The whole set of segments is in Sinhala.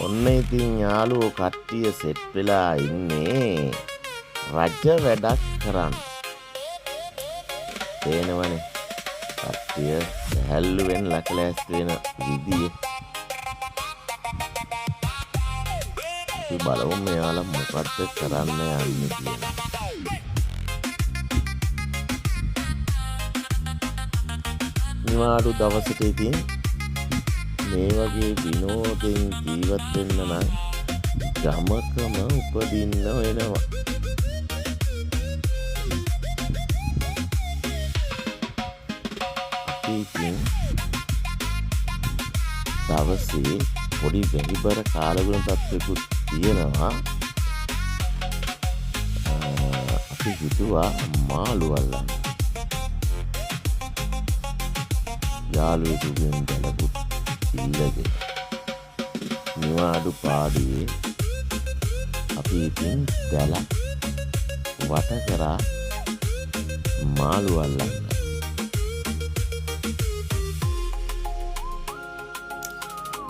ඔන්න ඉතින් යාළුවෝ කට්ටිය සෙට් වෙලා ඉන්නේ රජ වැඩක් කරන්න. තේනවනේ කට්ටිය සැහැල්ලුවෙන් ලකලෑස්ති වෙන විදිය. අපි බලමු මෙයාලා මොකද්ද කරන්න යන්නේ කියලා. නිවාඩු දවසට ඉතින් මේ වගේ විනෝදෙන් ජීවත් වෙන්න නම් ගමකම උපදින්න වෙනවා. අපි ඉතින් දවසේ පොඩි වැහිබර කාලගුණ තත්ත්වයකුත් තියෙනවා. අපි හිතුවා මාළු අල්ලන්න. යාළුවෙකුගෙන් දැලපුත් ඉල්ලගෙන නිවාඩු පාඩුවේ අපි ඉතින් දැල වට කරා මාළු අල්ලන්න.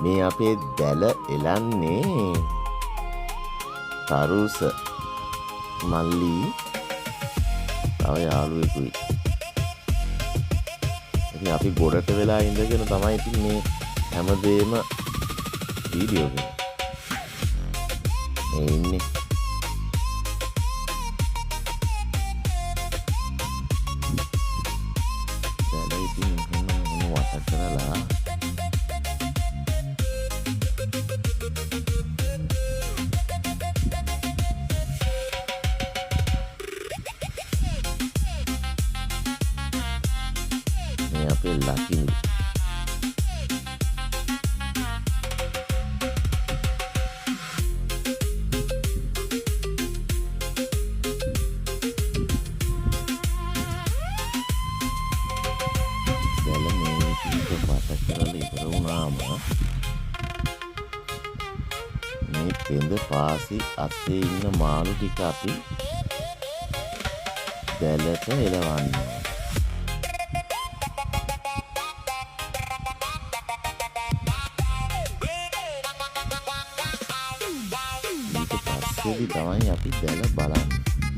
මේ අපේ දැල එලන්නේ තරුස මල්ලි තව යාළුවෙකුයි. ඉතින් අපි ගොඩට වෙලා ඉඳගෙන තමයි ඉතින් මේ හැමදේම වීඩියෝ එක මේ ඉන්නේ. දැන් ඉතින් මොන වට කරලා මේ අපේ ලකිනි මේ පෙඳ පාසි අතේ ඉන්න මාළු ටික අපි දැලට එලවන්න. ඊට පස්සේදී තමයි අපි දැල බලන්නේ.